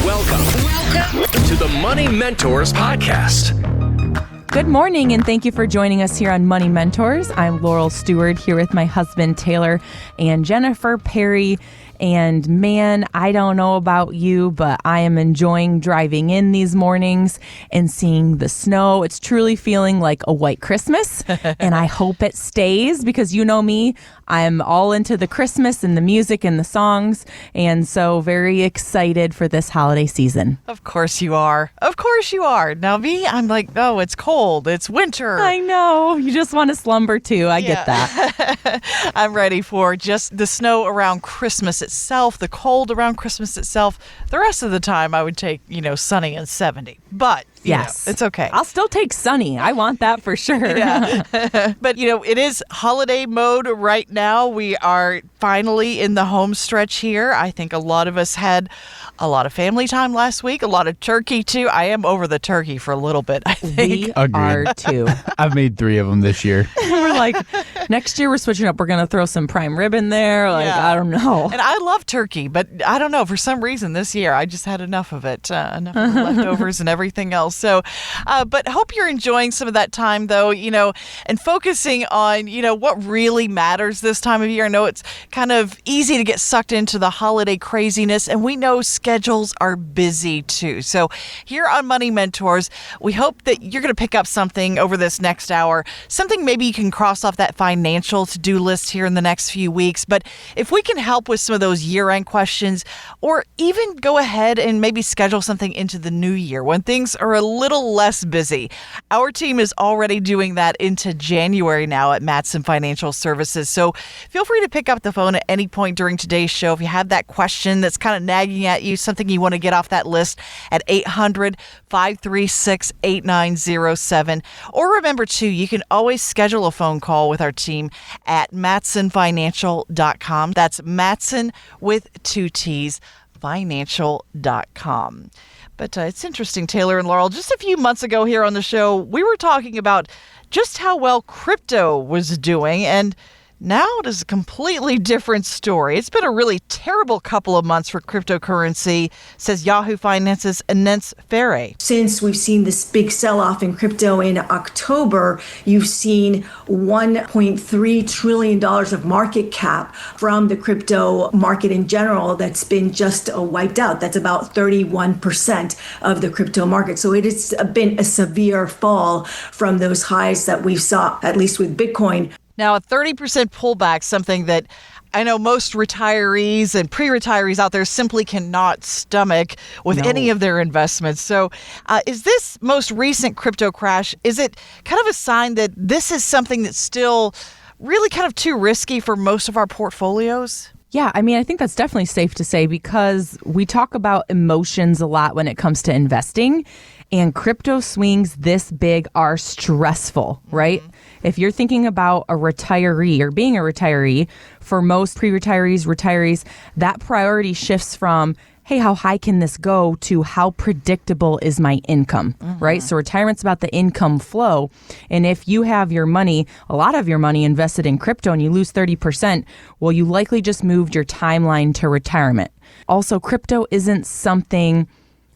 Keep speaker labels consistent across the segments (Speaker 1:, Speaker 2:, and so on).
Speaker 1: Welcome to the Money Mentors Podcast.
Speaker 2: Good morning, and thank you for joining us here on Money Mentors. I'm Laurel Stewart here with my husband, Taylor, and Jennifer Perry. And man, I don't know about you, but I am enjoying driving in these mornings and seeing the snow. It's truly feeling like a white Christmas, and I hope it stays because you know me, I'm all into the Christmas and the music and the songs, and so very excited for this holiday season.
Speaker 3: Of course you are. Of course you are. Now me, I'm like, oh, it's cold. It's winter.
Speaker 2: I know. You just want to slumber too. I get that.
Speaker 3: I'm ready for just the snow around Christmas itself, the cold around Christmas itself. The rest of the time I would take, sunny and 70. But,
Speaker 2: yes,
Speaker 3: it's okay.
Speaker 2: I'll still take sunny. I want that for sure.
Speaker 3: Yeah. But, it is holiday mode right now. We are finally in the home stretch here. I think a lot of us had a lot of family time last week, a lot of turkey too. I am over the turkey for a little bit, I think.
Speaker 2: We are too.
Speaker 4: I've made 3 of them this year.
Speaker 2: We're like, next year we're switching up. We're going to throw some prime rib in there. I don't know.
Speaker 3: And I love turkey, but I don't know. For some reason this year, I just had enough of it, enough of the leftovers and everything else. So, but hope you're enjoying some of that time though, and focusing on, what really matters this time of year. I know it's kind of easy to get sucked into the holiday craziness, and we know schedules are busy too. So here on Money Mentors, we hope that you're going to pick up something over this next hour, something maybe you can cross off that financial to-do list here in the next few weeks. But if we can help with some of those year-end questions, or even go ahead and maybe schedule something into the new year when things are a little less busy. Our team is already doing that into January now at Matson Financial Services. So feel free to pick up the phone at any point during today's show if you have that question that's kind of nagging at you, something you want to get off that list at 800-536-8907. Or remember, too, you can always schedule a phone call with our team at matsonfinancial.com. That's Matson with 2 T's, financial.com. But it's interesting, Taylor and Laurel, just a few months ago here on the show, we were talking about just how well crypto was doing, and now it is a completely different story. It's been a really terrible couple of months for cryptocurrency, says Yahoo Finance's Anence Ferre.
Speaker 5: Since we've seen this big sell-off in crypto in October, you've seen $1.3 trillion of market cap from the crypto market in general that's been just wiped out. That's about 31% of the crypto market. So it has been a severe fall from those highs that we saw, at least with Bitcoin.
Speaker 3: Now, a 30% pullback, something that I know most retirees and pre-retirees out there simply cannot stomach with any of their investments. So is this most recent crypto crash, is it kind of a sign that this is something that's still really kind of too risky for most of our portfolios?
Speaker 2: Yeah, I think that's definitely safe to say because we talk about emotions a lot when it comes to investing, and crypto swings this big are stressful, right? Mm-hmm. If you're thinking about a retiree or being a retiree, for most pre-retirees, retirees, that priority shifts from, hey, how high can this go, to how predictable is my income, right? So retirement's about the income flow. And if you have your money, a lot of your money invested in crypto and you lose 30%, well, you likely just moved your timeline to retirement. Also, crypto isn't something,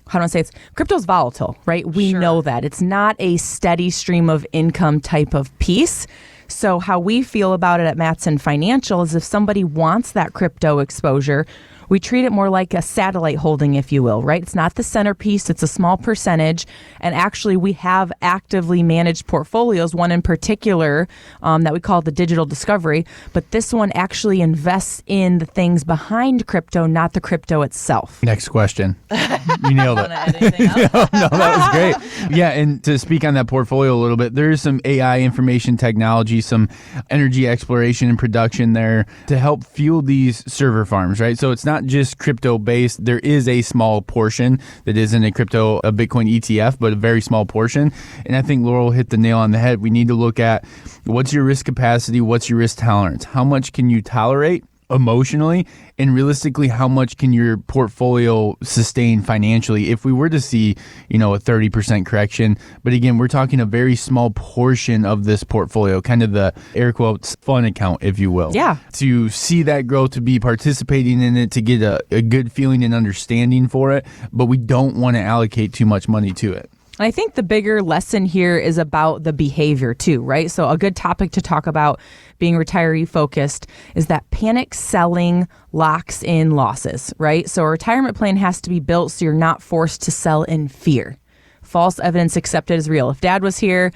Speaker 2: how do I say it? Crypto's volatile, right? We know that. It's not a steady stream of income type of piece. So how we feel about it at Matson Financial is if somebody wants that crypto exposure, we treat it more like a satellite holding, if you will, right? It's not the centerpiece. It's a small percentage. And actually, we have actively managed portfolios, one in particular that we call the Digital Discovery. But this one actually invests in the things behind crypto, not the crypto itself.
Speaker 4: Next question. You nailed it. No, that was great. Yeah, and to speak on that portfolio a little bit, there's some AI information technology, some energy exploration and production there to help fuel these server farms, right? So it's not just crypto based. There is a small portion that isn't a Bitcoin ETF, but a very small portion. And I think Laurel hit the nail on the head. We need to look at what's your risk capacity, what's your risk tolerance, how much can you tolerate, emotionally, and realistically, how much can your portfolio sustain financially if we were to see, a 30% correction. But again, we're talking a very small portion of this portfolio, kind of the air quotes fun account, if you will.
Speaker 2: Yeah.
Speaker 4: To see that growth, to be participating in it, to get a good feeling and understanding for it, but we don't want to allocate too much money to it.
Speaker 2: I think the bigger lesson here is about the behavior too, right? So a good topic to talk about being retiree focused is that panic selling locks in losses, right? So a retirement plan has to be built so you're not forced to sell in fear. False evidence accepted is real. If Dad was here,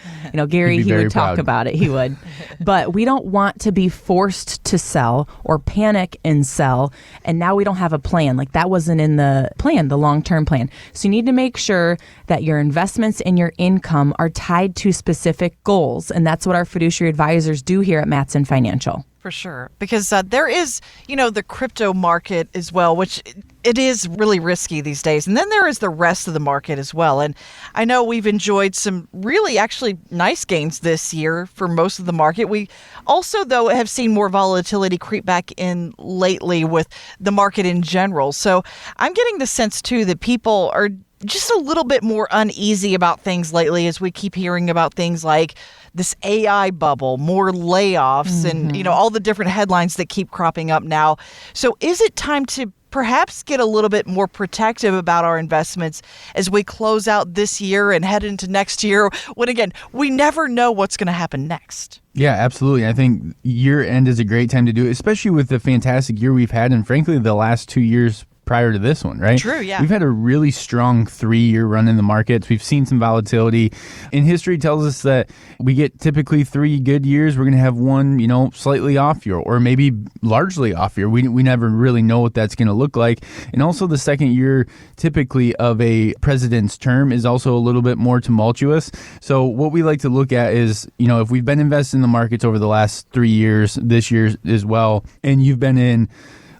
Speaker 2: Gary, he would talk about it. He would. But we don't want to be forced to sell or panic and sell. And now we don't have a plan. Like that wasn't in the plan, the long-term plan. So you need to make sure that your investments and your income are tied to specific goals. And that's what our fiduciary advisors do here at Matson Financial.
Speaker 3: For sure. Because there is, the crypto market as well, which it is really risky these days. And then there is the rest of the market as well. And I know we've enjoyed some really actually nice gains this year for most of the market. We also, though, have seen more volatility creep back in lately with the market in general. So I'm getting the sense, too, that people are just a little bit more uneasy about things lately as we keep hearing about things like this AI bubble, more layoffs, and, all the different headlines that keep cropping up now. So is it time to perhaps get a little bit more protective about our investments as we close out this year and head into next year when, again, we never know what's going to happen next?
Speaker 4: Yeah, absolutely. I think year end is a great time to do it, especially with the fantastic year we've had and frankly the last 2 years prior to this one, right?
Speaker 3: True, yeah.
Speaker 4: We've had a really strong 3-year run in the markets. We've seen some volatility. And history tells us that we get typically 3 good years. We're going to have one, slightly off year or maybe largely off year. We never really know what that's going to look like. And also the second year typically of a president's term is also a little bit more tumultuous. So what we like to look at is, if we've been invested in the markets over the last 3 years, this year as well, and you've been in,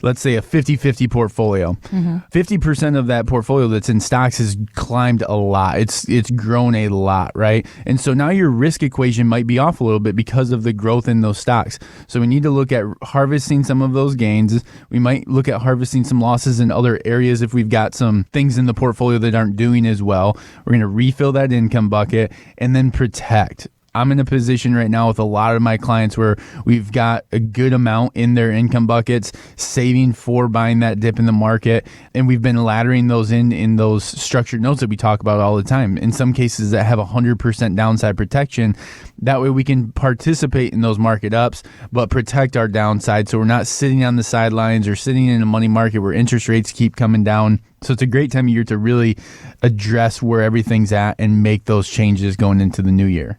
Speaker 4: let's say, a 50-50 portfolio. 50% of that portfolio that's in stocks has climbed a lot. It's grown a lot, right? And so now your risk equation might be off a little bit because of the growth in those stocks. So we need to look at harvesting some of those gains. We might look at harvesting some losses in other areas if we've got some things in the portfolio that aren't doing as well. We're going to refill that income bucket and then protect. I'm in a position right now with a lot of my clients where we've got a good amount in their income buckets, saving for buying that dip in the market. And we've been laddering those in those structured notes that we talk about all the time. In some cases that have 100% downside protection. That way we can participate in those market ups, but protect our downside. So we're not sitting on the sidelines or sitting in a money market where interest rates keep coming down. So it's a great time of year to really address where everything's at and make those changes going into the new year.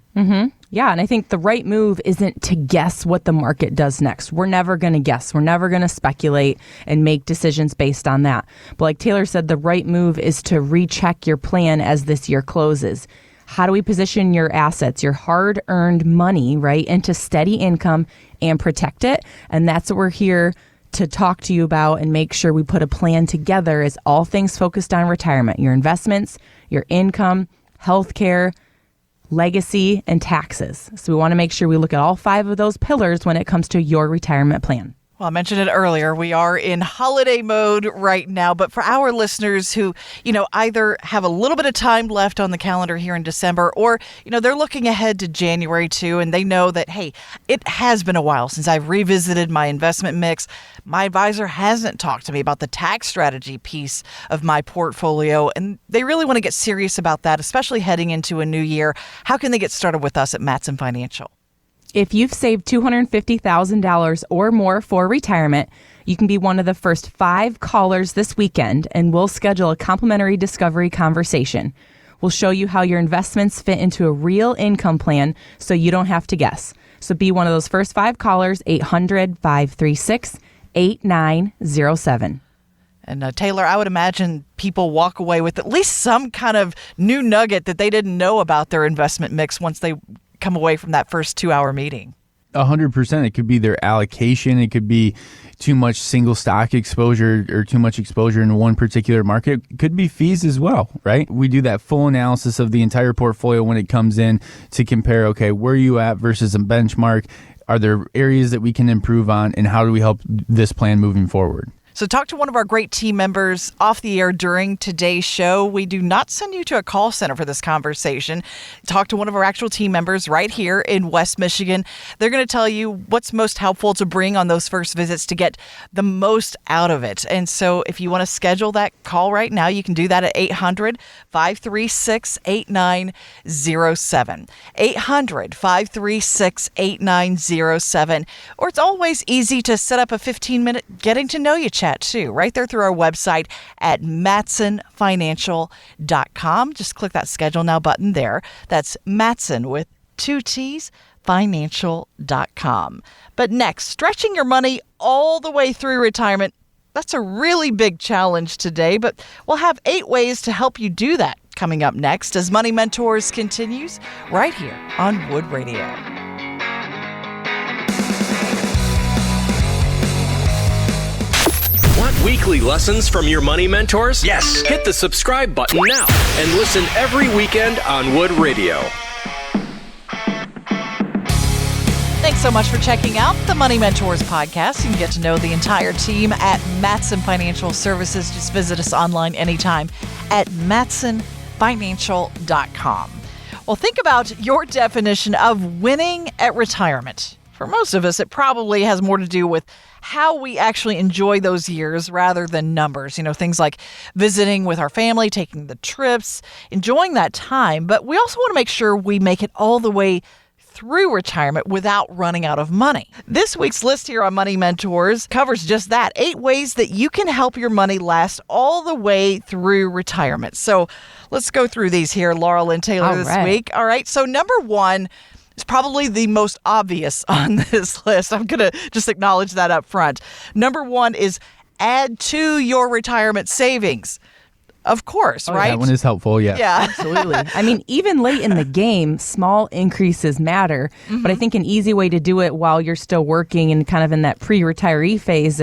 Speaker 2: Yeah, and I think the right move isn't to guess what the market does next. We're never going to guess. We're never going to speculate and make decisions based on that. But like Taylor said, the right move is to recheck your plan as this year closes. How do we position your assets, your hard-earned money, right, into steady income and protect it? And that's what we're here to talk to you about and make sure we put a plan together as all things focused on retirement, your investments, your income, healthcare, legacy, and taxes. So we want to make sure we look at all 5 of those pillars when it comes to your retirement plan.
Speaker 3: Well, I mentioned it earlier. We are in holiday mode right now. But for our listeners who, either have a little bit of time left on the calendar here in December or, they're looking ahead to January too, and they know that, hey, it has been a while since I've revisited my investment mix. My advisor hasn't talked to me about the tax strategy piece of my portfolio, and they really want to get serious about that, especially heading into a new year. How can they get started with us at Matson Financial?
Speaker 2: If you've saved $250,000 or more for retirement, you can be one of the first 5 callers this weekend, and we'll schedule a complimentary discovery conversation. We'll show you how your investments fit into a real income plan so you don't have to guess. So be one of those first 5 callers, 800-536-8907.
Speaker 3: And Taylor, I would imagine people walk away with at least some kind of new nugget that they didn't know about their investment mix once they come away from that first 2-hour meeting.
Speaker 4: 100%. It could be their allocation. It could be too much single stock exposure or too much exposure in one particular market. It could be fees as well, right? We do that full analysis of the entire portfolio when it comes in to compare, okay, where are you at versus a benchmark? Are there areas that we can improve on? And how do we help this plan moving forward?
Speaker 3: So talk to one of our great team members off the air during today's show. We do not send you to a call center for this conversation. Talk to one of our actual team members right here in West Michigan. They're going to tell you what's most helpful to bring on those first visits to get the most out of it. And so if you want to schedule that call right now, you can do that at 800-536-8907. 800-536-8907. Or it's always easy to set up a 15-minute getting to know you chat too, right there through our website at matsonfinancial.com. Just click that schedule now button there. That's Matson with 2 T's, financial.com. But next, stretching your money all the way through retirement. That's a really big challenge today, but we'll have 8 ways to help you do that coming up next as Money Mentors continues right here on Wood Radio.
Speaker 1: Want weekly lessons from your money mentors? Yes. Hit the subscribe button now and listen every weekend on Wood Radio.
Speaker 3: Thanks so much for checking out the Money Mentors podcast. You can get to know the entire team at Matson Financial Services. Just visit us online anytime at matsonfinancial.com. Well, think about your definition of winning at retirement. For most of us, it probably has more to do with how we actually enjoy those years rather than numbers. Things like visiting with our family, taking the trips, enjoying that time. But we also want to make sure we make it all the way through retirement without running out of money. This week's list here on Money Mentors covers just that. 8 ways that you can help your money last all the way through retirement. So let's go through these here, Laurel and Taylor, this week. All right. So number 1 is probably the most obvious on this list. I'm going to just acknowledge that up front. Number 1 is add to your retirement savings. Of course, right?
Speaker 4: That one is helpful, yeah.
Speaker 3: Yeah.
Speaker 2: Absolutely. I mean, even late in the game, small increases matter. Mm-hmm. But I think an easy way to do it while you're still working and kind of in that pre-retiree phase,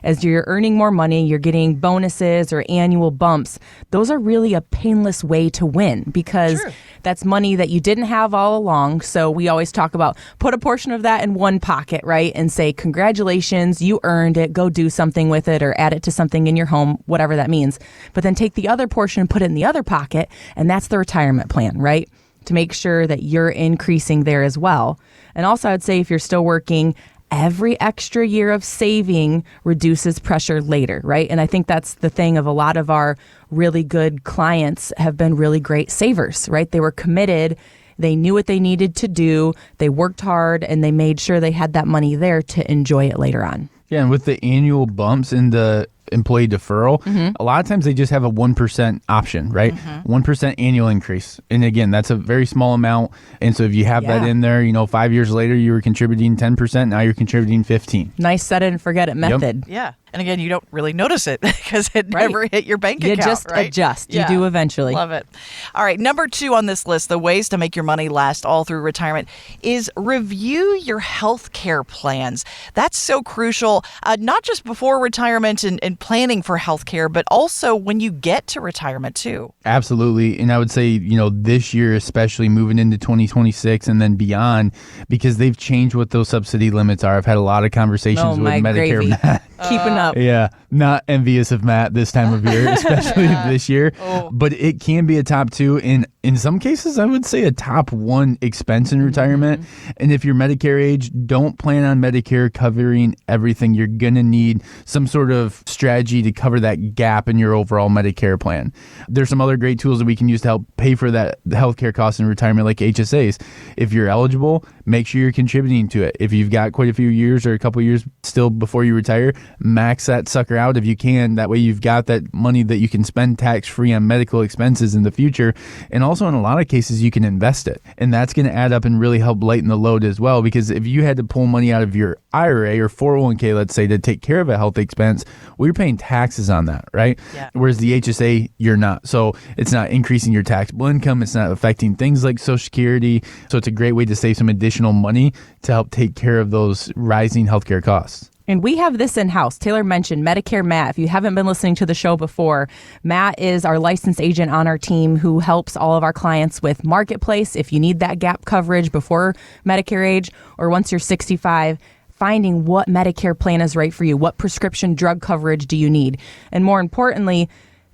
Speaker 2: as you're earning more money, you're getting bonuses or annual bumps. Those are really a painless way to win because that's money that you didn't have all along. So we always talk about put a portion of that in one pocket, right? And say, congratulations, you earned it. Go do something with it or add it to something in your home, whatever that means. But then take the other portion and put it in the other pocket, and that's the retirement plan, right? To make sure that you're increasing there as well. And also, I'd say if you're still working, every extra year of saving reduces pressure later, right? And I think that's the thing of a lot of our really good clients have been really great savers, right? They were committed. They knew what they needed to do. They worked hard, and they made sure they had that money there to enjoy it later on.
Speaker 4: Yeah, and with the annual bumps in the employee deferral, a lot of times they just have a 1% option, right? 1% annual increase. And again, that's a very small amount. And so if you have that in there, 5 years later, you were contributing 10%. Now you're contributing 15.
Speaker 2: Nice set it and forget it method.
Speaker 4: Yep.
Speaker 3: Yeah. And again, you don't really notice it because it never hit your bank account.
Speaker 2: You just adjust. You do eventually.
Speaker 3: Love it. All right. Number 2 on this list, the ways to make your money last all through retirement is review your health care plans. That's so crucial, not just before retirement and planning for health care, but also when you get to retirement too.
Speaker 4: Absolutely. And I would say, this year, especially moving into 2026 and then beyond, because they've changed what those subsidy limits are. I've had a lot of conversations with Medicare Matt.
Speaker 2: Keeping up.
Speaker 4: Yeah. Not envious of Matt this time of year, especially this year. But it can be a top 2. And in some cases, I would say a top 1 expense in retirement. And if you're Medicare age, don't plan on Medicare covering everything. You're going to need some sort of strategy to cover that gap in your overall Medicare plan. There's some other great tools that we can use to help pay for that healthcare costs in retirement, like HSAs. If you're eligible, make sure you're contributing to it. If you've got quite a few years or a couple years still before you retire, max that sucker out if you can. That way you've got that money that you can spend tax-free on medical expenses in the future. And also in a lot of cases, you can invest it. And that's going to add up and really help lighten the load as well. Because if you had to pull money out of your IRA or 401k, let's say, to take care of a health expense, well, you're paying taxes on that, right?
Speaker 3: Yeah.
Speaker 4: Whereas the HSA, you're not. So it's not increasing your taxable income. It's not affecting things like Social Security. So it's a great way to save some additional money to help take care of those rising healthcare costs.
Speaker 2: And we have this in-house. Taylor mentioned Medicare Matt. If you haven't been listening to the show before, Matt is our licensed agent on our team who helps all of our clients with Marketplace. If you need that gap coverage before Medicare age or once you're 65, finding what Medicare plan is right for you. What prescription drug coverage do you need? And more importantly,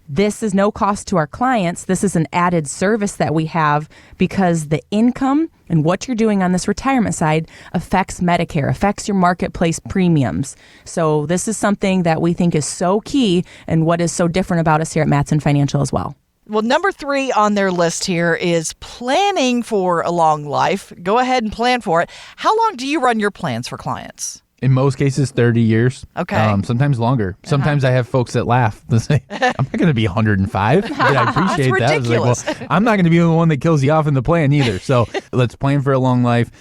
Speaker 2: this is no cost to our clients. This is an added service that we have because the income and what you're doing on this retirement side affects Medicare, affects your Marketplace premiums. So this is something that we think is so key and what is so different about us here at Matson Financial as well.
Speaker 3: Well, number 3 on their list here is planning for a long life. Go ahead and plan for it. How long do you run your plans for clients?
Speaker 4: In most cases, 30 years.
Speaker 3: Okay.
Speaker 4: Sometimes longer. Sometimes I have folks that laugh. They say, I'm not going to be 105. But I appreciate that. It's like, well, I'm not going to be the one that kills you off in the plan either. So let's plan for a long life.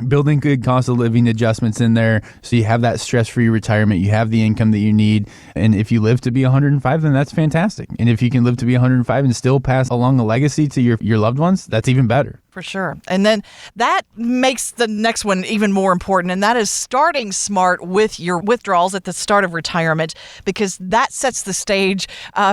Speaker 4: Building good cost of living adjustments in there so you have that stress-free retirement. You have the income that you need. And if you live to be 105, then that's fantastic. And if you can live to be 105 and still pass along a legacy to your loved ones, that's even better.
Speaker 3: For sure. And then that makes the next one even more important, and that is starting smart with your withdrawals at the start of retirement, because that sets the stage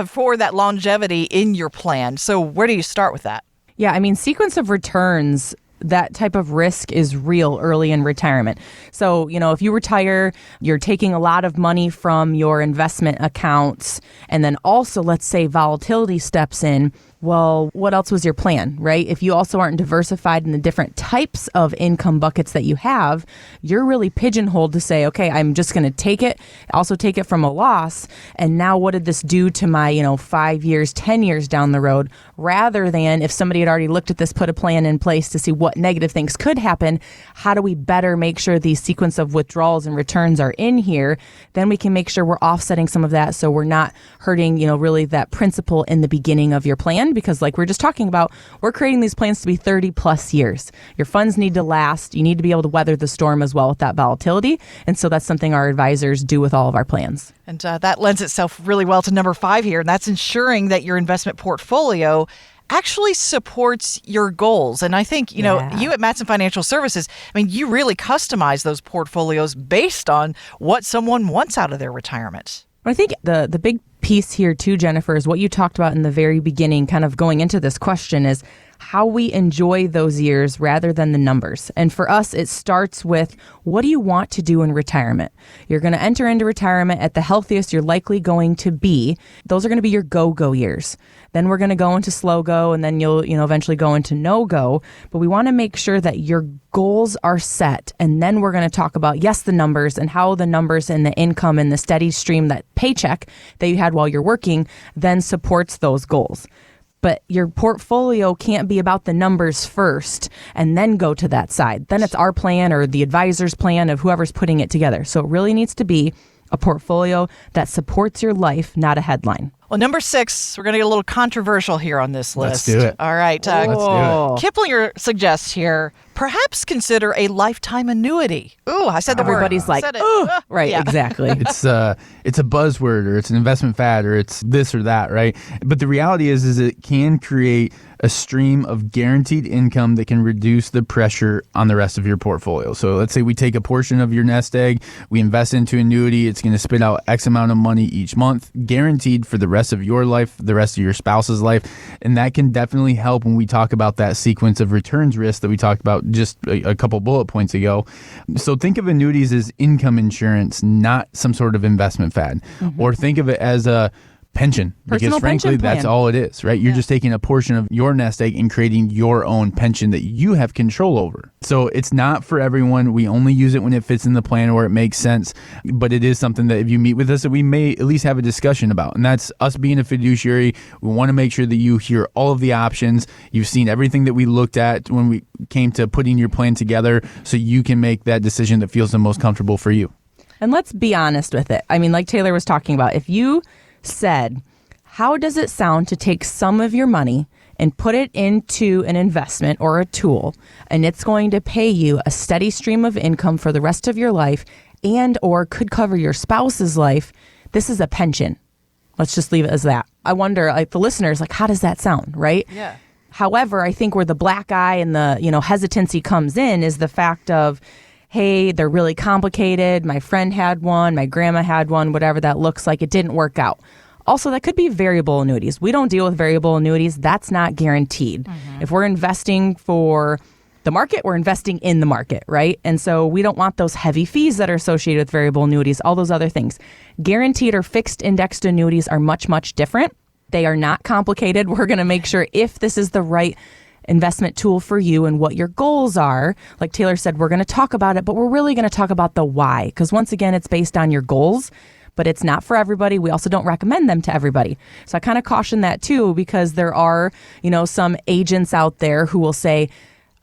Speaker 3: for that longevity in your plan. So where do you start with that?
Speaker 2: Yeah, I mean, sequence of returns, that type of risk is real early in retirement. So, if you retire, you're taking a lot of money from your investment accounts. And then also, let's say volatility steps in. Well, what else was your plan, right? If you also aren't diversified in the different types of income buckets that you have, you're really pigeonholed to say, okay, I'm just going to take it, also take it from a loss. And now what did this do to my, 5 years, 10 years down the road? Rather than if somebody had already looked at this, put a plan in place to see what negative things could happen, how do we better make sure the sequence of withdrawals and returns are in here? Then we can make sure we're offsetting some of that so we're not hurting, really that principle in the beginning of your plan. Because like we were just talking about, we're creating these plans to be 30 plus years. Your funds need to last. You need to be able to weather the storm as well with that volatility. And so that's something our advisors do with all of our plans. And
Speaker 3: that lends itself really well to number 5 here. And that's ensuring that your investment portfolio actually supports your goals. And I think, you at Matson Financial Services, you really customize those portfolios based on what someone wants out of their retirement.
Speaker 2: I think the big piece here too, Jennifer, is what you talked about in the very beginning, kind of going into this question, is how we enjoy those years rather than the numbers. And for us, it starts with, what do you want to do in retirement? You're going to enter into retirement at the healthiest you're likely going to be. Those are going to be your go-go years. Then we're going to go into slow go, and then you'll eventually go into no go. But we want to make sure that your goals are set. And then we're going to talk about, yes, the numbers and how the numbers and the income and the steady stream, that paycheck that you had while you're working, then supports those goals. But your portfolio can't be about the numbers first and then go to that side. Then it's our plan or the advisor's plan of whoever's putting it together. So it really needs to be a portfolio that supports your life, not a headline.
Speaker 3: Well, number 6, we're going to get a little controversial here on this list.
Speaker 4: Let's do it.
Speaker 3: All right.
Speaker 4: Let's do it.
Speaker 3: Kiplinger suggests here, perhaps consider a lifetime annuity. Ooh, I said the word.
Speaker 2: Everybody's like, oh, right, yeah. Exactly.
Speaker 4: It's a buzzword, or it's an investment fad, or it's this or that, right? But the reality is it can create a stream of guaranteed income that can reduce the pressure on the rest of your portfolio. So let's say we take a portion of your nest egg, we invest into annuity, it's going to spit out X amount of money each month, guaranteed for the rest of your life, the rest of your spouse's life. And that can definitely help when we talk about that sequence of returns risk that we talked about just a couple bullet points ago. So think of annuities as income insurance, not some sort of investment fad. Mm-hmm. Or think of it as a pension, because frankly, that's all it is, right? You're just taking a portion of your nest egg and creating your own pension that you have control over. So it's not for everyone. We only use it when it fits in the plan or it makes sense. But it is something that if you meet with us, that we may at least have a discussion about. And that's us being a fiduciary. We want to make sure that you hear all of the options. You've seen everything that we looked at when we came to putting your plan together, so you can make that decision that feels the most comfortable for you.
Speaker 2: And let's be honest with it. I mean, like Taylor was talking about, if you said, how does it sound to take some of your money and put it into an investment or a tool, and it's going to pay you a steady stream of income for the rest of your life and or could cover your spouse's life? This is a pension. Let's just leave it as that. I wonder, like the listeners, like, how does that sound, right?
Speaker 3: Yeah.
Speaker 2: However, I think where the black eye and the, hesitancy comes in is the fact of, hey, they're really complicated. My friend had one, my grandma had one, whatever that looks like. It didn't work out. Also, that could be variable annuities. We don't deal with variable annuities. That's not guaranteed. If we're investing for the market, we're investing in the market, right? And so we don't want those heavy fees that are associated with variable annuities, all those other things. Guaranteed or fixed indexed annuities are much, much different. They are not complicated. We're going to make sure if this is the right investment tool for you and what your goals are. Like Taylor said, we're going to talk about it, but we're really going to talk about the why. Because once again, it's based on your goals, but it's not for everybody. We also don't recommend them to everybody. So I kind of caution that too, because there are, some agents out there who will say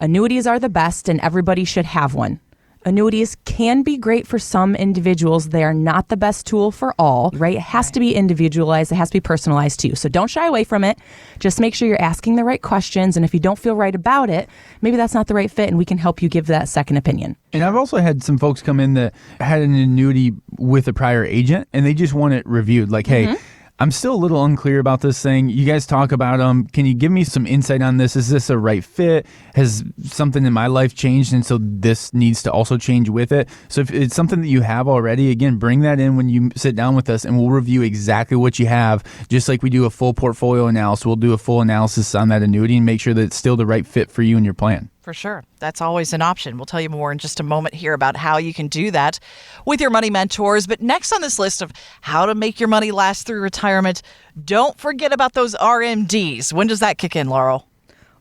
Speaker 2: annuities are the best and everybody should have one. Annuities can be great for some individuals. They are not the best tool for all, right? It has to be individualized. It has to be personalized too. So don't shy away from it. Just make sure you're asking the right questions. And if you don't feel right about it, maybe that's not the right fit and we can help you give that second opinion.
Speaker 4: And I've also had some folks come in that had an annuity with a prior agent and they just want it reviewed. Like, hey, I'm still a little unclear about this thing. You guys talk about them. Can you give me some insight on this? Is this a right fit? Has something in my life changed? And so this needs to also change with it. So if it's something that you have already, again, bring that in when you sit down with us and we'll review exactly what you have. Just like we do a full portfolio analysis, we'll do a full analysis on that annuity and make sure that it's still the right fit for you and your plan.
Speaker 3: For sure. That's always an option. We'll tell you more in just a moment here about how you can do that with your money mentors. But next on this list of how to make your money last through retirement, don't forget about those RMDs. When does that kick in, Laurel?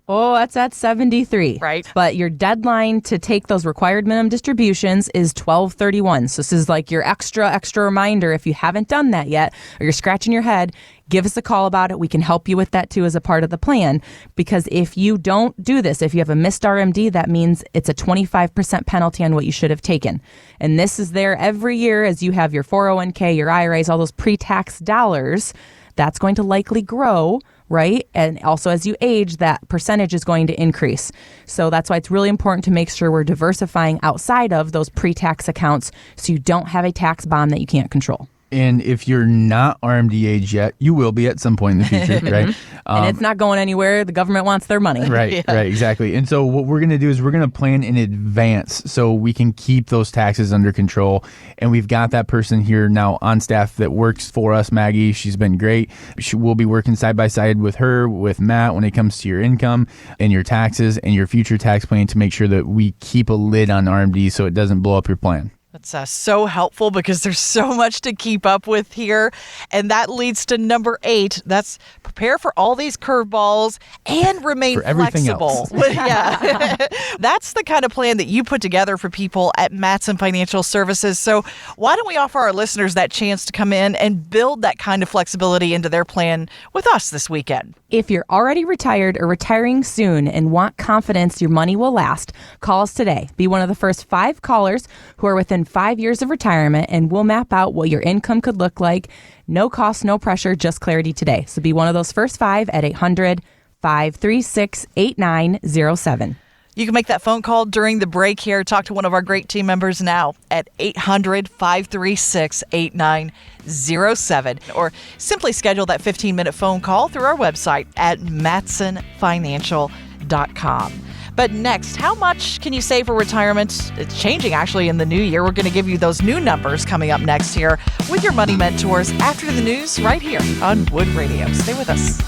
Speaker 2: Oh, that's at 73.
Speaker 3: Right.
Speaker 2: But your deadline to take those required minimum distributions is 12/31. So this is like your extra reminder. If you haven't done that yet or you're scratching your head, give us a call about it. We can help you with that too as a part of the plan. Because if you don't do this, if you have a missed RMD, that means it's a 25% penalty on what you should have taken. And this is there every year as you have your 401k, your IRAs, all those pre-tax dollars. That's going to likely grow, right? And also as you age, that percentage is going to increase. So that's why it's really important to make sure we're diversifying outside of those pre-tax accounts so you don't have a tax bomb that you can't control.
Speaker 4: And if you're not RMD age yet, you will be at some point in the future, right?
Speaker 2: And it's not going anywhere. The government wants their money.
Speaker 4: Right, right, exactly. And so what we're going to do is we're going to plan in advance so we can keep those taxes under control. And we've got that person here now on staff that works for us, Maggie. She's been great. We'll be working side by side with her, with Matt, when it comes to your income and your taxes and your future tax plan to make sure that we keep a lid on RMD so it doesn't blow up your plan.
Speaker 3: That's so helpful because there's so much to keep up with here. And that leads to number 8. That's prepare for all these curveballs and remain flexible. Yeah. That's the kind of plan that you put together for people at Matson Financial Services. So why don't we offer our listeners that chance to come in and build that kind of flexibility into their plan with us this weekend?
Speaker 2: If you're already retired or retiring soon and want confidence your money will last, call us today. Be one of the first 5 callers who are within 5 years of retirement, and we'll map out what your income could look like. No cost, no pressure, just clarity today. So be one of those first 5 at 800-536-8907.
Speaker 3: You can make that phone call during the break here. Talk to one of our great team members now at 800-536-8907. Or simply schedule that 15-minute phone call through our website at matsonfinancial.com. But next, how much can you save for retirement? It's changing actually in the new year. We're going to give you those new numbers coming up next here with your Money Mentors after the news right here on Wood Radio. Stay with us.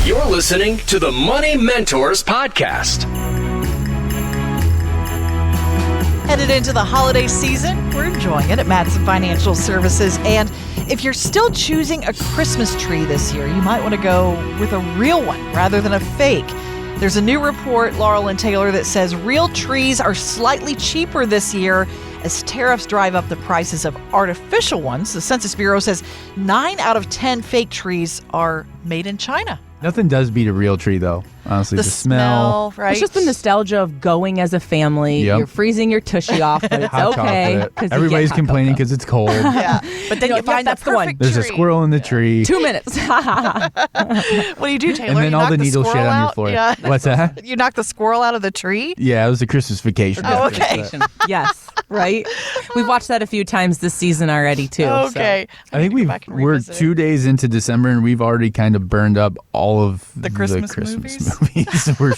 Speaker 1: You're listening to the Money Mentors Podcast.
Speaker 3: Headed into the holiday season, we're enjoying it at Matson Financial Services. And if you're still choosing a Christmas tree this year, you might want to go with a real one rather than a fake. There's a new report, Laurel and Taylor, that says real trees are slightly cheaper this year as tariffs drive up the prices of artificial ones. The Census Bureau says 9 out of 10 fake trees are made in China.
Speaker 4: Nothing does beat a real tree, though. Honestly, the
Speaker 3: smell, right?
Speaker 2: It's just the nostalgia of going as a family. Yep. You're freezing your tushy off, but it's okay.
Speaker 4: Everybody's complaining because it's cold.
Speaker 3: Yeah, but then you find that perfect
Speaker 4: There's
Speaker 3: tree.
Speaker 4: a squirrel in the tree.
Speaker 2: 2 minutes.
Speaker 3: What do you do, Taylor?
Speaker 4: And then
Speaker 3: you
Speaker 4: all the needle shit on your
Speaker 3: out?
Speaker 4: floor.
Speaker 3: Yeah.
Speaker 4: What's that?
Speaker 3: You knock the squirrel out of the tree?
Speaker 4: Yeah, it was a Christmas vacation.
Speaker 3: Oh, okay.
Speaker 2: Yes. Right? We've watched that a few times this season already, too.
Speaker 3: Okay.
Speaker 4: I think we're 2 days into December and we've already kind of burned up all of
Speaker 3: the Christmas
Speaker 4: movies.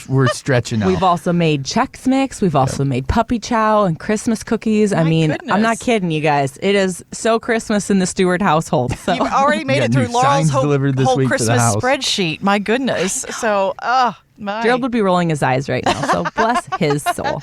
Speaker 4: we're stretching out.
Speaker 2: We've also made Chex Mix. We've also made Puppy Chow and Christmas cookies.
Speaker 3: My
Speaker 2: I mean,
Speaker 3: goodness.
Speaker 2: I'm not kidding you guys. It is so Christmas in the Stewart household. So.
Speaker 3: You've already made
Speaker 4: got
Speaker 3: it through
Speaker 4: new
Speaker 3: Laurel's
Speaker 4: signs delivered this
Speaker 3: whole
Speaker 4: week to the
Speaker 3: Christmas
Speaker 4: house.
Speaker 3: spreadsheet. My goodness. So, my.
Speaker 2: Gerald would be rolling his eyes right now, so bless his soul.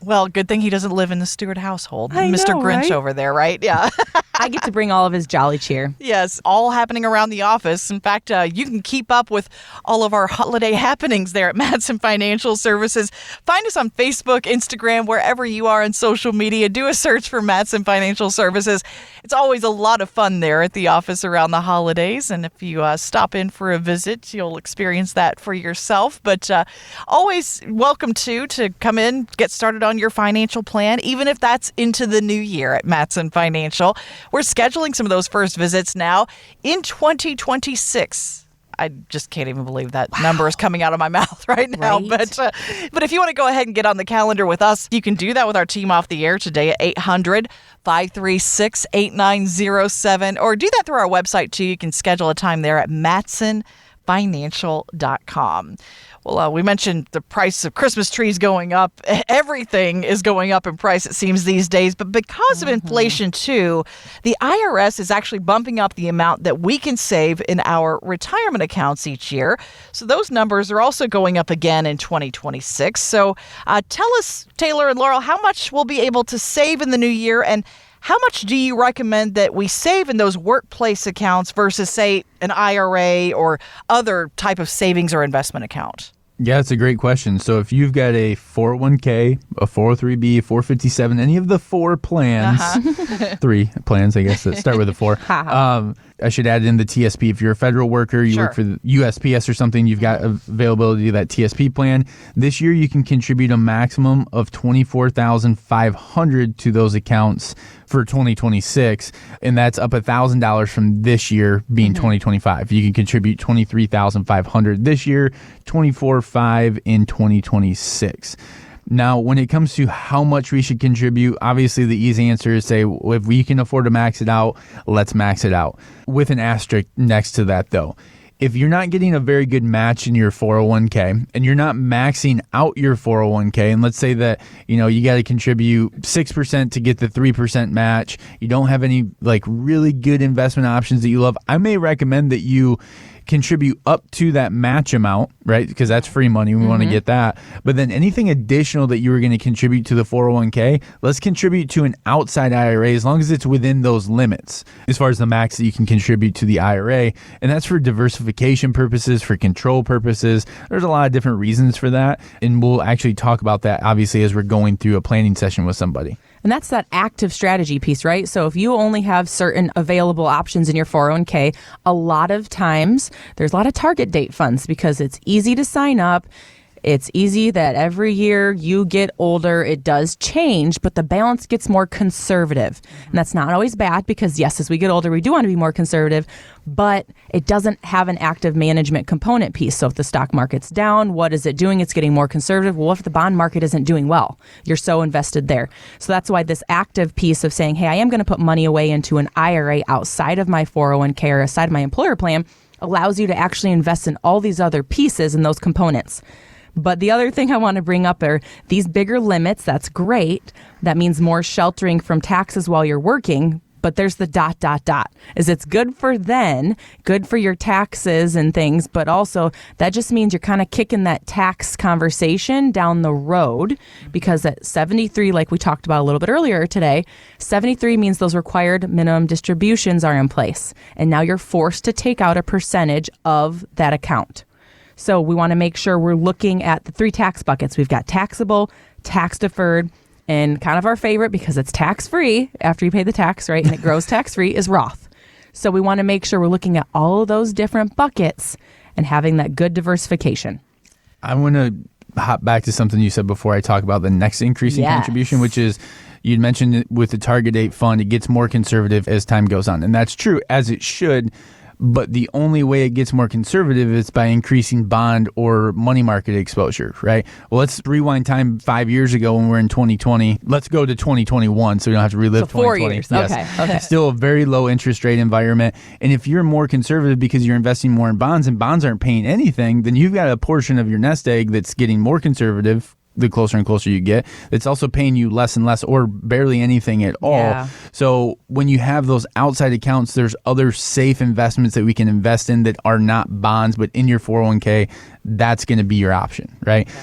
Speaker 3: Well, good thing he doesn't live in the Stewart household.
Speaker 2: I
Speaker 3: Mr.
Speaker 2: know,
Speaker 3: Grinch
Speaker 2: right?
Speaker 3: over there, right? Yeah.
Speaker 2: I get to bring all of his jolly cheer.
Speaker 3: Yes, all happening around the office. In fact, you can keep up with all of our holiday happenings there at Madsen Financial Services. Find us on Facebook, Instagram, wherever you are on social media. Do a search for Madsen Financial Services. It's always a lot of fun there at the office around the holidays. And if you stop in for a visit, you'll experience that for yourself. But always welcome to come in, get started on your financial plan, even if that's into the new year at Madsen Financial. We're scheduling some of those first visits now in 2026. I just can't even believe that number is coming out of my mouth right now.
Speaker 2: Right.
Speaker 3: But if you want to go ahead and get on the calendar with us, you can do that with our team off the air today at 800-536-8907, or do that through our website too. You can schedule a time there at matsonfinancial.com. Well, we mentioned the price of Christmas trees going up. Everything is going up in price, it seems, these days. But because of inflation, too, the IRS is actually bumping up the amount that we can save in our retirement accounts each year. So those numbers are also going up again in 2026. So tell us, Taylor and Laurel, how much we'll be able to save in the new year, and how much do you recommend that we save in those workplace accounts versus, say, an IRA or other type of savings or investment account?
Speaker 4: Yeah, it's a great question. So if you've got a 401k, a 403b, 457, any of the four plans, 3 plans, I guess, that start with a 4. I should add in the TSP. If you're a federal worker, you work for the USPS or something, you've got availability of that TSP plan. This year, you can contribute a maximum of $24,500 to those accounts for 2026, and that's up $1,000 from this year being 2025. You can contribute $23,500 this year, $24,500 in 2026. Now, when it comes to how much we should contribute, obviously the easy answer is say, if we can afford to max it out, let's max it out. With an asterisk next to that, though. If you're not getting a very good match in your 401k and you're not maxing out your 401k, and let's say that, you got to contribute 6% to get the 3% match, you don't have any really good investment options that you love, I may recommend that you contribute up to that match amount, right? Because that's free money. We want to get that. But then anything additional that you were going to contribute to the 401k, let's contribute to an outside IRA as long as it's within those limits as far as the max that you can contribute to the IRA. And that's for diversification purposes, for control purposes. There's a lot of different reasons for that. And we'll actually talk about that, obviously, as we're going through a planning session with somebody.
Speaker 2: And that's that active strategy piece, right? So if you only have certain available options in your 401k, a lot of times there's a lot of target date funds because it's easy to sign up. It's easy that every year you get older, it does change, but the balance gets more conservative. And that's not always bad because, yes, as we get older, we do want to be more conservative, but it doesn't have an active management component piece. So if the stock market's down, what is it doing? It's getting more conservative. Well, if the bond market isn't doing well, you're so invested there. So that's why this active piece of saying, hey, I am going to put money away into an IRA outside of my 401k or outside of my employer plan allows you to actually invest in all these other pieces and those components. But the other thing I want to bring up are these bigger limits. That's great. That means more sheltering from taxes while you're working. But there's the ... is it's good for then, good for your taxes and things. But also that just means you're kind of kicking that tax conversation down the road because at 73, like we talked about a little bit earlier today, 73 means those required minimum distributions are in place. And now you're forced to take out a percentage of that account. So we want to make sure we're looking at the 3 tax buckets. We've got taxable, tax deferred, and kind of our favorite because it's tax-free after you pay the tax, right? And it grows tax-free is Roth. So we want to make sure we're looking at all of those different buckets and having that good diversification.
Speaker 4: I want to hop back to something you said before I talk about the next increasing contribution, which is you'd mentioned with the target date fund, it gets more conservative as time goes on. And that's true, as it should. But the only way it gets more conservative is by increasing bond or money market exposure, right? Well, let's rewind time 5 years ago when we're in 2020. Let's go to 2021 so we don't have to relive
Speaker 2: 4
Speaker 4: 2020.
Speaker 2: years.
Speaker 4: Yes.
Speaker 2: Okay.
Speaker 4: Still a very low interest rate environment. And if you're more conservative because you're investing more in bonds and bonds aren't paying anything, then you've got a portion of your nest egg that's getting more conservative the closer and closer you get. It's also paying you less and less or barely anything at all.
Speaker 2: Yeah.
Speaker 4: So when you have those outside accounts, there's other safe investments that we can invest in that are not bonds, but in your 401k, that's going to be your option, right? Okay.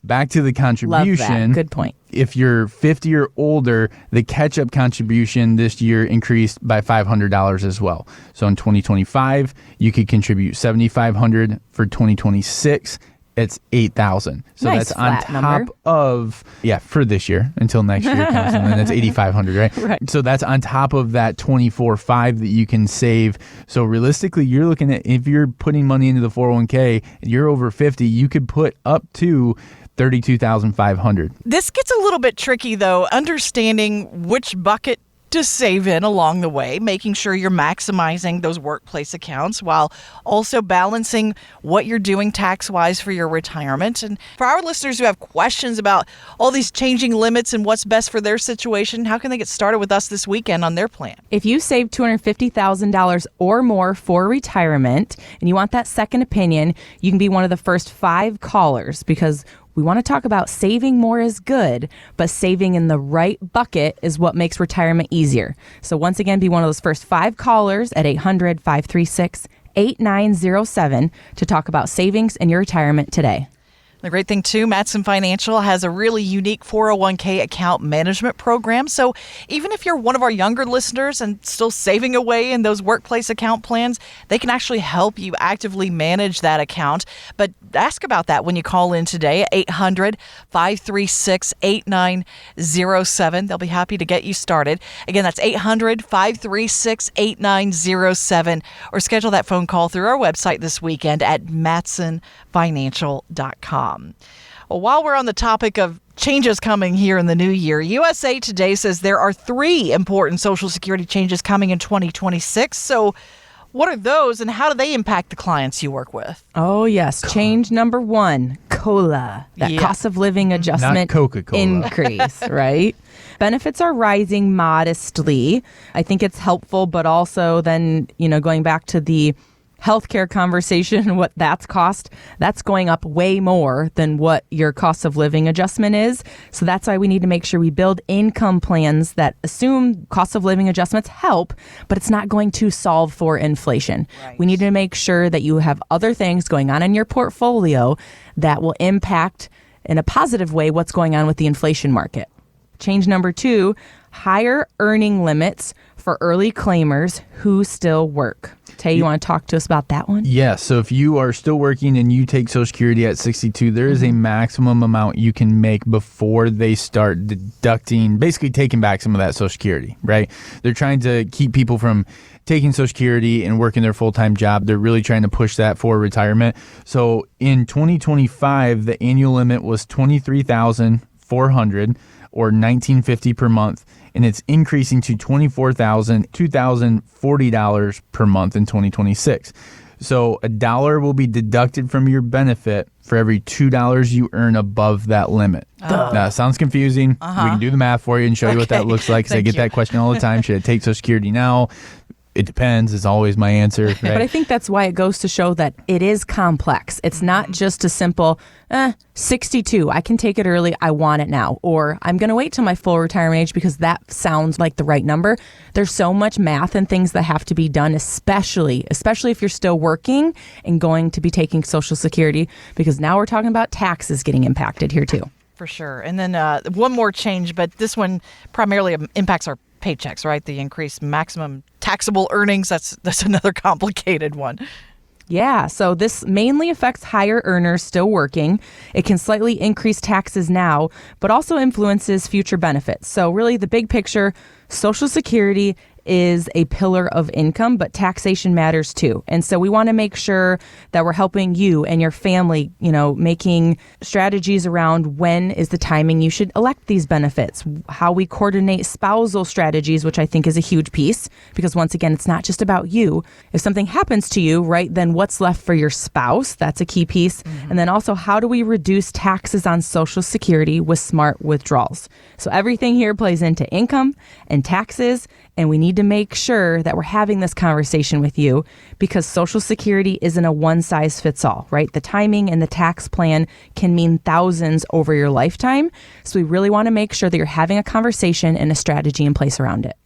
Speaker 4: Back to the contribution.
Speaker 2: Love that. Good point.
Speaker 4: If you're 50 or older, the catch-up contribution this year increased by $500 as well. So in 2025, you could contribute $7,500. For 2026, it's $8,000. So
Speaker 2: nice,
Speaker 4: that's on top
Speaker 2: number.
Speaker 4: of, for this year until next year comes, and then it's $8,500, right?
Speaker 2: Right.
Speaker 4: So that's on top of that $24,500 that you can save. So realistically, you're looking at, if you're putting money into the 401k, you're over 50, you could put up to $32,500.
Speaker 3: This gets a little bit tricky, though, understanding which bucket to save in along the way, making sure you're maximizing those workplace accounts while also balancing what you're doing tax-wise for your retirement. And for our listeners who have questions about all these changing limits and what's best for their situation, how can they get started with us this weekend on their plan?
Speaker 2: If you save $250,000 or more for retirement and you want that second opinion, you can be one of the first 5 callers, because we want to talk about saving more is good, but saving in the right bucket is what makes retirement easier. So once again, be one of those first 5 callers at 800-536-8907 to talk about savings in your retirement today.
Speaker 3: The great thing, too, Matson Financial has a really unique 401k account management program. So even if you're one of our younger listeners and still saving away in those workplace account plans, they can actually help you actively manage that account. But ask about that when you call in today at 800-536-8907. They'll be happy to get you started. Again, that's 800-536-8907. Or schedule that phone call through our website this weekend at matsonfinancial.com. Well, while we're on the topic of changes coming here in the new year, USA Today says there are 3 important Social Security changes coming in 2026. So what are those and how do they impact the clients you work with?
Speaker 2: Oh, yes. Change number 1, COLA, that cost of living adjustment
Speaker 4: Not Coca-Cola.
Speaker 2: increase, right? Benefits are rising modestly. I think it's helpful, but also then, going back to the healthcare conversation, what that's going up way more than what your cost of living adjustment is. So that's why we need to make sure we build income plans that assume cost of living adjustments help, but it's not going to solve for inflation. Right. We need to make sure that you have other things going on in your portfolio that will impact in a positive way what's going on with the inflation market. Change number 2, higher earning limits for early claimers who still work. Tay, you want to talk to us about that one?
Speaker 4: Yeah, so if you are still working and you take Social Security at 62, there is a maximum amount you can make before they start deducting, basically taking back some of that Social Security, right? They're trying to keep people from taking Social Security and working their full-time job. They're really trying to push that for retirement. So in 2025, the annual limit was $23,400 or $1,950 per month, and it's increasing to $2,040 per month in 2026. So $1 will be deducted from your benefit for every $2 you earn above that limit. Now, it sounds confusing. We can do the math for you and show you what that looks like, because I get that question all the time. Should I take Social Security now? It depends is always my answer. Right?
Speaker 2: But I think that's why it goes to show that it is complex. It's not just a simple, 62, I can take it early, I want it now. Or I'm going to wait till my full retirement age because that sounds like the right number. There's so much math and things that have to be done, especially if you're still working and going to be taking Social Security, because now we're talking about taxes getting impacted here too.
Speaker 3: For sure. And then one more change, but this one primarily impacts our paychecks, right? The increased maximum taxable earnings. That's another complicated one.
Speaker 2: Yeah, so this mainly affects higher earners still working. It can slightly increase taxes now, but also influences future benefits. So really the big picture, Social Security is a pillar of income, but taxation matters too. And so we want to make sure that we're helping you and your family, making strategies around when is the timing you should elect these benefits, how we coordinate spousal strategies, which I think is a huge piece, because once again, it's not just about you. If something happens to you, right, then what's left for your spouse? That's a key piece. Mm-hmm. And then also, how do we reduce taxes on Social Security with smart withdrawals? So everything here plays into income and taxes, and we need to make sure that we're having this conversation with you, because Social Security isn't a one-size-fits-all, right? The timing and the tax plan can mean thousands over your lifetime. So we really want to make sure that you're having a conversation and a strategy in place around it.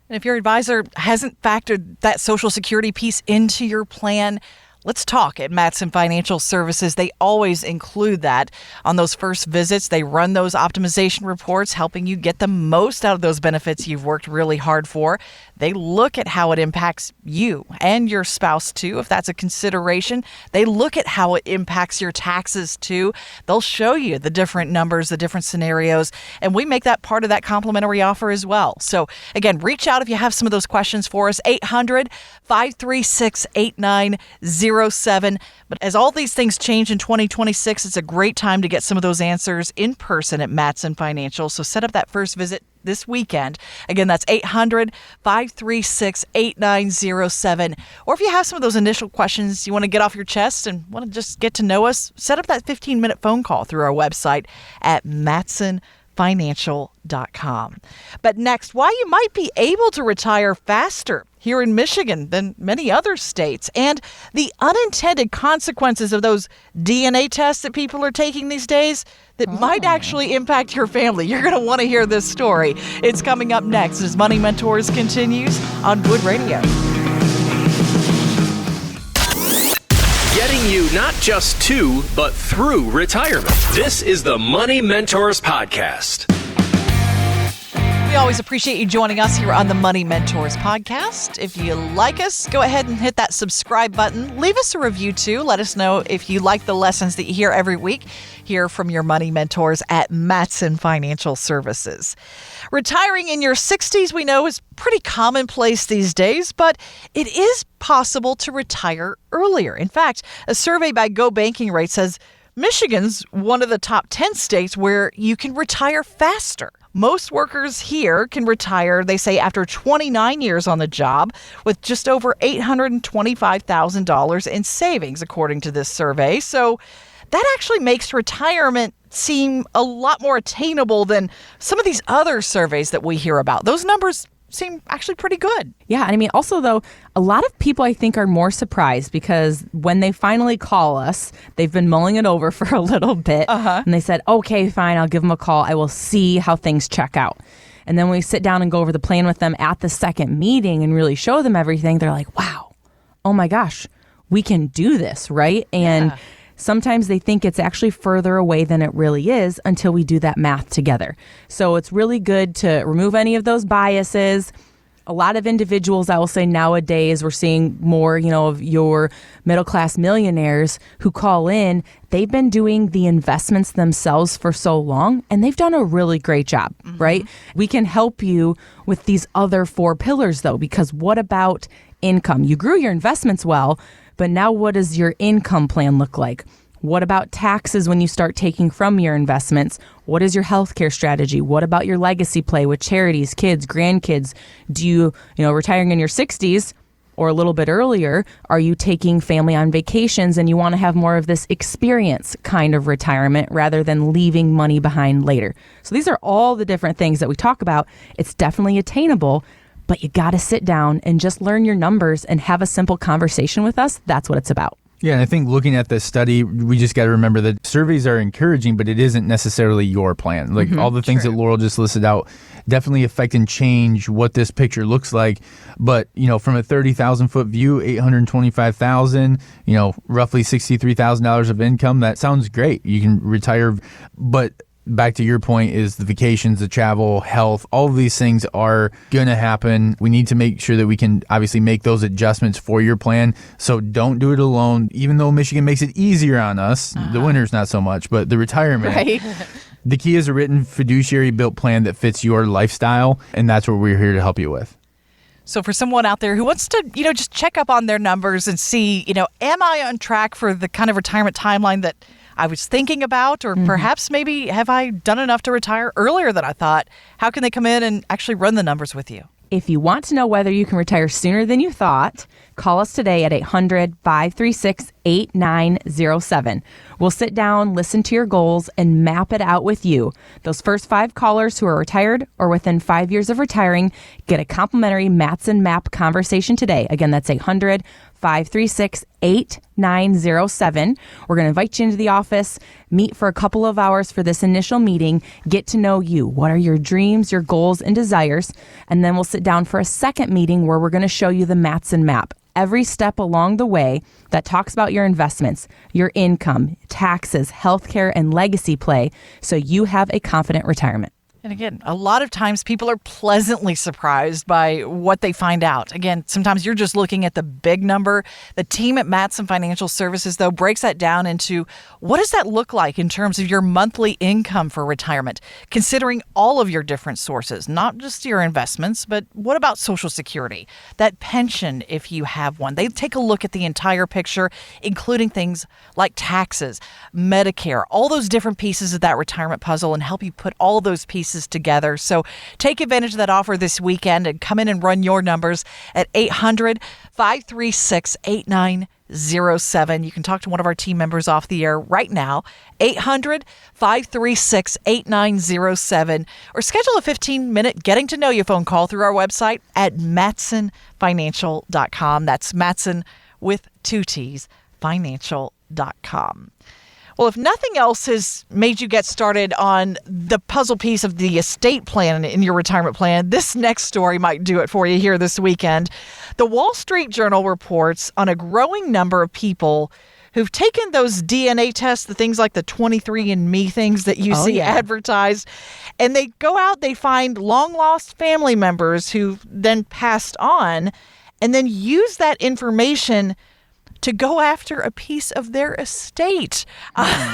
Speaker 3: And if your advisor hasn't factored that Social Security piece into your plan, let's talk at Matson Financial Services. They always include that on those first visits. They run those optimization reports, helping you get the most out of those benefits you've worked really hard for. They look at how it impacts you and your spouse too, if that's a consideration. They look at how it impacts your taxes too. They'll show you the different numbers, the different scenarios, and we make that part of that complimentary offer as well. So again, reach out if you have some of those questions for us, 800-536-8907. But as all these things change in 2026, it's a great time to get some of those answers in person at Matson Financial. So set up that first visit this weekend. Again, that's 800-536-8907. Or if you have some of those initial questions you want to get off your chest and want to just get to know us, set up that 15-minute phone call through our website at matsonfinancial.com. But next, why you might be able to retire faster here in Michigan than many other states, and the unintended consequences of those DNA tests that people are taking these days that might actually impact your family. You're going to want to hear this story. It's coming up next as Money Mentors continues on Good Radio.
Speaker 1: Getting you not just to, but through retirement. This is the Money Mentors Podcast.
Speaker 3: We always appreciate you joining us here on the Money Mentors Podcast. If you like us, go ahead and hit that subscribe button. Leave us a review too. Let us know if you like the lessons that you hear every week. Hear from your money mentors at Matson Financial Services. Retiring in your 60s, we know, is pretty commonplace these days, but it is possible to retire earlier. In fact, a survey by Go Banking Rate says Michigan's one of the top 10 states where you can retire faster. Most workers here can retire, they say, after 29 years on the job with just over $825,000 in savings, according to this survey. So that actually makes retirement seem a lot more attainable than some of these other surveys that we hear about. Those numbers seem actually pretty good.
Speaker 2: Yeah. And I mean, also, though, a lot of people, I think, are more surprised because when they finally call us, they've been mulling it over for a little bit. And they said, okay, fine, I'll give them a call. I will see how things check out. And then when we sit down and go over the plan with them at the second meeting and really show them everything, they're like, wow, oh my gosh, we can do this, right? And sometimes they think it's actually further away than it really is until we do that math together. So it's really good to remove any of those biases. A lot of individuals, I will say nowadays, we're seeing more, of your middle-class millionaires who call in. They've been doing the investments themselves for so long, and they've done a really great job, right? We can help you with these other 4 pillars, though, because what about income? You grew your investments well, but now what does your income plan look like? What about taxes when you start taking from your investments? What is your healthcare strategy? What about your legacy play with charities, kids, grandkids? Do you, retiring in your 60s or a little bit earlier, are you taking family on vacations and you want to have more of this experience kind of retirement rather than leaving money behind later? So these are all the different things that we talk about. It's definitely attainable, but you got to sit down and just learn your numbers and have a simple conversation with us. That's what it's about.
Speaker 4: Yeah, and I think looking at this study, we just got to remember that surveys are encouraging, but it isn't necessarily your plan. Like all the things that Laurel just listed out definitely affect and change what this picture looks like. But, from a 30,000-foot view, $825,000, roughly $63,000 of income, that sounds great. You can retire, but back to your point is the vacations, the travel, health, all of these things are going to happen. We need to make sure that we can obviously make those adjustments for your plan. So don't do it alone. Even though Michigan makes it easier on us, the winners not so much, but the retirement.
Speaker 2: Right.
Speaker 4: The key is a written fiduciary built plan that fits your lifestyle, and that's what we're here to help you with.
Speaker 3: So for someone out there who wants to, just check up on their numbers and see, am I on track for the kind of retirement timeline that I was thinking about, or perhaps maybe have I done enough to retire earlier than I thought? How can they come in and actually run the numbers with you?
Speaker 2: If you want to know whether you can retire sooner than you thought, call us today at 800-536-8907. We'll sit down, listen to your goals, and map it out with you. Those first 5 callers who are retired or within 5 years of retiring get a complimentary Matson Map conversation today. Again, that's 800-536-8907. We're going to invite you into the office, meet for a couple of hours for this initial meeting, get to know you. What are your dreams, your goals, and desires? And then we'll sit down for a second meeting where we're going to show you the Matson Map. Every step along the way that talks about your investments, your income, taxes, healthcare, and legacy play so you have a confident retirement.
Speaker 3: And again, a lot of times people are pleasantly surprised by what they find out. Again, sometimes you're just looking at the big number. The team at Matson Financial Services, though, breaks that down into what does that look like in terms of your monthly income for retirement, considering all of your different sources, not just your investments, but what about Social Security, that pension if you have one. They take a look at the entire picture, including things like taxes, Medicare, all those different pieces of that retirement puzzle, and help you put all those pieces together. So take advantage of that offer this weekend and come in and run your numbers at 800-536-8907. You can talk to one of our team members off the air right now, 800-536-8907, or schedule a 15-minute getting to know you phone call through our website at matsonfinancial.com. That's Matson with 2 T's, financial.com. Well, if nothing else has made you get started on the puzzle piece of the estate plan in your retirement plan, this next story might do it for you here this weekend. The Wall Street Journal reports on a growing number of people who've taken those DNA tests, the things like the 23andMe things that you see advertised, and they go out, they find long-lost family members who then passed on, and then use that information to go after a piece of their estate.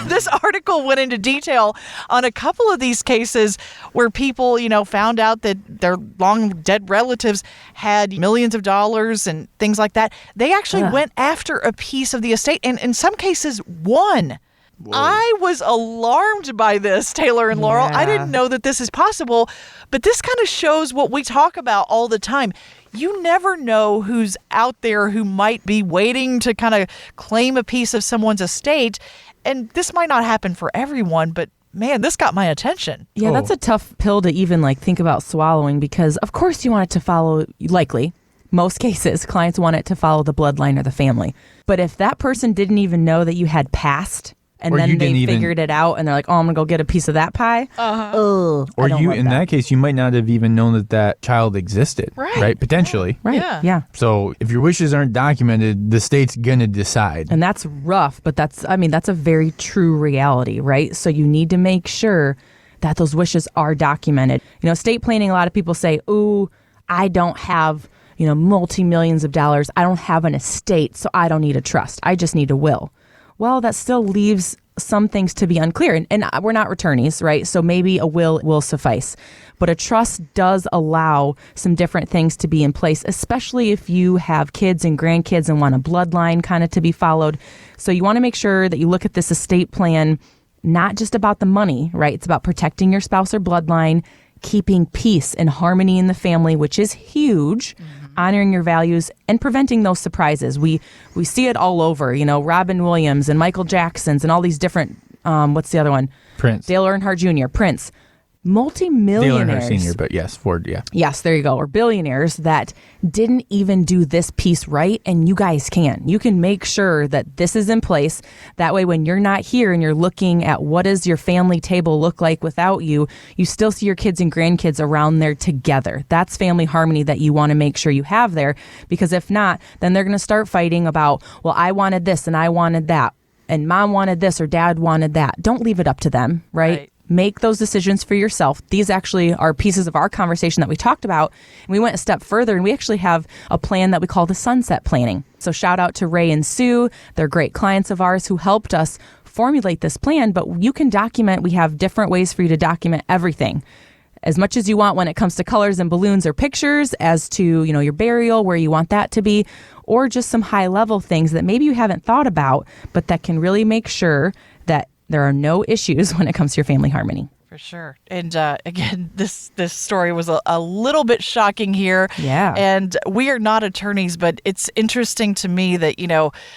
Speaker 3: This article went into detail on a couple of these cases where people, found out that their long dead relatives had millions of dollars and things like that. They actually went after a piece of the estate and in some cases won. Whoa. I was alarmed by this, Taylor and Laurel. I didn't know that this is possible, but this kind of shows what we talk about all the time. You never know who's out there who might be waiting to kind of claim a piece of someone's estate. And this might not happen for everyone, but man, this got my attention.
Speaker 2: Yeah, that's a tough pill to even think about swallowing because, of course, you want it to follow, likely, most cases, clients want it to follow the bloodline or the family. But if that person didn't even know that you had passed, and then they figured it out, and they're like, "Oh, I'm gonna go get a piece of that pie."
Speaker 4: Or in that case, you might not have even known that child existed, right? Potentially,
Speaker 2: right? Yeah.
Speaker 4: So if your wishes aren't documented, the state's gonna decide,
Speaker 2: and that's rough. But that's a very true reality, right? So you need to make sure that those wishes are documented. Estate planning. A lot of people say, "Ooh, I don't have." Multi-millions of dollars. I don't have an estate, so I don't need a trust. I just need a will. Well, that still leaves some things to be unclear. And we're not returnees, right? So maybe a will suffice. But a trust does allow some different things to be in place, especially if you have kids and grandkids and want a bloodline kind of to be followed. So you want to make sure that you look at this estate plan, not just about the money, right? It's about protecting your spouse or bloodline, keeping peace and harmony in the family, which is huge. Honoring your values and preventing those surprises. We see it all over, Robin Williams and Michael Jackson's and all these different, what's the other one?
Speaker 4: Prince.
Speaker 2: Dale Earnhardt Jr., Prince. Multi-millionaires.
Speaker 4: Dale Earnhardt Sr., but yes, Ford, yeah.
Speaker 2: Yes, there you go. Or billionaires that didn't even do this piece right, and you guys can. You can make sure that this is in place. That way, when you're not here and you're looking at what does your family table look like without you, you still see your kids and grandkids around there together. That's family harmony that you want to make sure you have there, because if not, then they're going to start fighting about, well, I wanted this and I wanted that, and mom wanted this or dad wanted that. Don't leave it up to them, right? Make those decisions for yourself. These actually are pieces of our conversation that we talked about. And we went a step further and we actually have a plan that we call the sunset planning. So shout out to Ray and Sue. They're great clients of ours who helped us formulate this plan, but you can document. We have different ways for you to document everything. as much as you want when it comes to colors and balloons or pictures as to, your burial, where you want that to be, or just some high level things that maybe you haven't thought about, but that can really make sure that there are no issues when it comes to your family harmony.
Speaker 3: For sure. And again, this story was a little bit shocking here.
Speaker 2: Yeah.
Speaker 3: And we are not attorneys, but it's interesting to me that,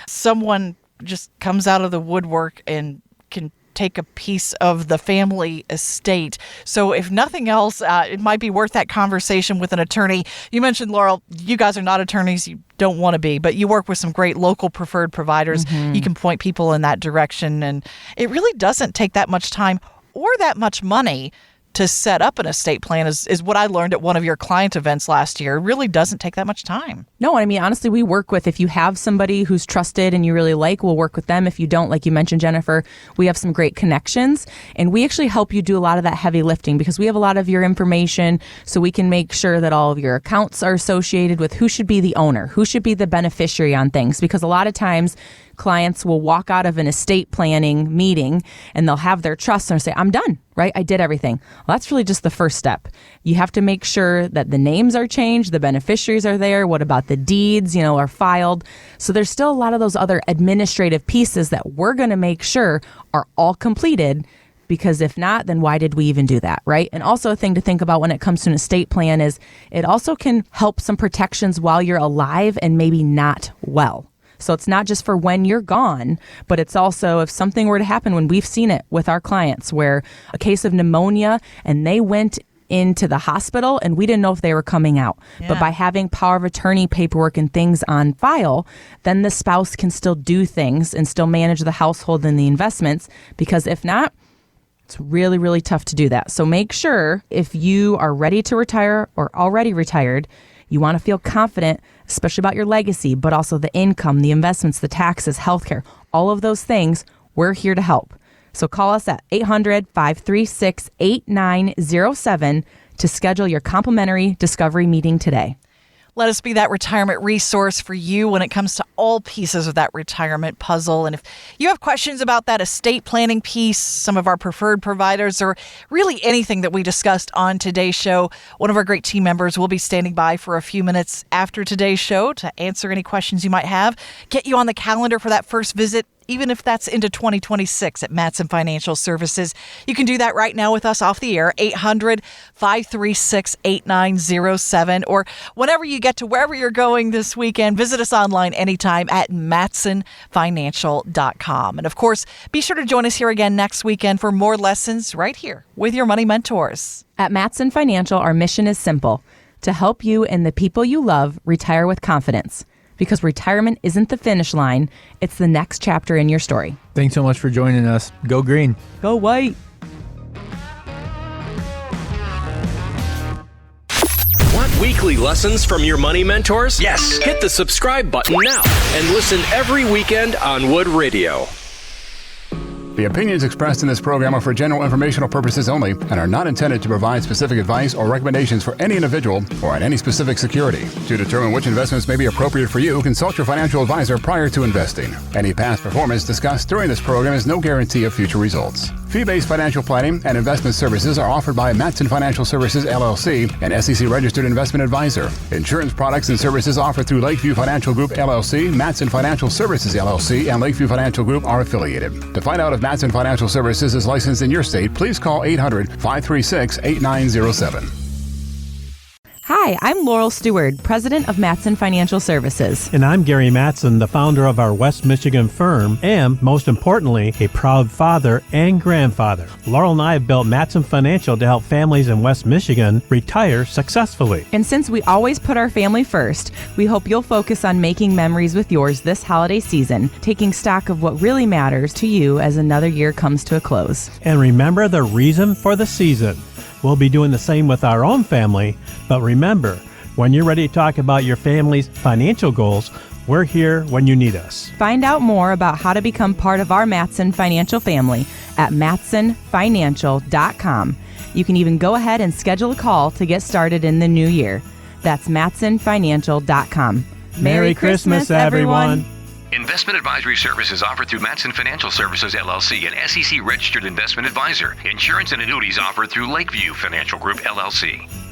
Speaker 3: someone just comes out of the woodwork and can take a piece of the family estate. So if nothing else, it might be worth that conversation with an attorney. You mentioned, Laurel, you guys are not attorneys. You don't want to be, but you work with some great local preferred providers. You can point people in that direction. And it really doesn't take that much time or that much money to set up an estate plan is what I learned at one of your client events last year. It really doesn't take that much time.
Speaker 2: No, I mean, honestly, we work with, if you have somebody who's trusted and you really like, we'll work with them. If you don't, like you mentioned, Jennifer, we have some great connections, and we actually help you do a lot of that heavy lifting because we have a lot of your information, so we can make sure that all of your accounts are associated with who should be the owner, who should be the beneficiary on things, because a lot of times clients will walk out of an estate planning meeting and they'll have their trust and say, I'm done, right? I did everything. Well, that's really just the first step. You have to make sure that the names are changed, the beneficiaries are there. What about the deeds, are filed? So there's still a lot of those other administrative pieces that we're going to make sure are all completed, because if not, then why did we even do that, right? And also a thing to think about when it comes to an estate plan is it also can help some protections while you're alive and maybe not well. So it's not just for when you're gone, but it's also if something were to happen, when we've seen it with our clients where a case of pneumonia and they went into the hospital and we didn't know if they were coming out. Yeah. But by having power of attorney paperwork and things on file, then the spouse can still do things and still manage the household and the investments, because if not, it's really, really tough to do that. So make sure if you are ready to retire or already retired, you want to feel confident, especially about your legacy, but also the income, the investments, the taxes, healthcare, all of those things. We're here to help. So call us at 800-536-8907 to schedule your complimentary discovery meeting today.
Speaker 3: Let us be that retirement resource for you when it comes to all pieces of that retirement puzzle. And if you have questions about that estate planning piece, some of our preferred providers, or really anything that we discussed on today's show, one of our great team members will be standing by for a few minutes after today's show to answer any questions you might have, get you on the calendar for that first visit, even if that's into 2026 at Mattson Financial Services. You can do that right now with us off the air, 800-536-8907. Or whenever you get to wherever you're going this weekend, visit us online anytime at MattsonFinancial.com. And of course, be sure to join us here again next weekend for more lessons right here with your money mentors.
Speaker 2: At Mattson Financial, our mission is simple: to help you and the people you love retire with confidence. Because retirement isn't the finish line, it's the next chapter in your story.
Speaker 4: Thanks so much for joining us. Go green.
Speaker 2: Go white.
Speaker 1: Want weekly lessons from your money mentors? Yes. Hit the subscribe button now and listen every weekend on Wood Radio.
Speaker 6: The opinions expressed in this program are for general informational purposes only and are not intended to provide specific advice or recommendations for any individual or on any specific security. To determine which investments may be appropriate for you, consult your financial advisor prior to investing. Any past performance discussed during this program is no guarantee of future results. Fee-based financial planning and investment services are offered by Mattson Financial Services, LLC, an SEC-registered investment advisor. Insurance products and services offered through Lakeview Financial Group, LLC, Mattson Financial Services, LLC, and Lakeview Financial Group are affiliated. To find out if Mattson Financial Services is licensed in your state, please call 800-536-8907.
Speaker 2: Hi, I'm Laurel Stewart, president of Mattson Financial Services.
Speaker 7: And I'm Gary Mattson, the founder of our West Michigan firm, and most importantly, a proud father and grandfather. Laurel and I have built Mattson Financial to help families in West Michigan retire successfully.
Speaker 2: And since we always put our family first, we hope you'll focus on making memories with yours this holiday season, taking stock of what really matters to you as another year comes to a close.
Speaker 7: And remember the reason for the season. We'll be doing the same with our own family, but remember, when you're ready to talk about your family's financial goals, we're here when you need us.
Speaker 2: Find out more about how to become part of our Mattson Financial family at MattsonFinancial.com. You can even go ahead and schedule a call to get started in the new year. That's MattsonFinancial.com.
Speaker 7: Merry Christmas, everyone.
Speaker 8: Investment advisory services offered through Matson Financial Services, LLC, an SEC-registered investment advisor. Insurance and annuities offered through Lakeview Financial Group, LLC.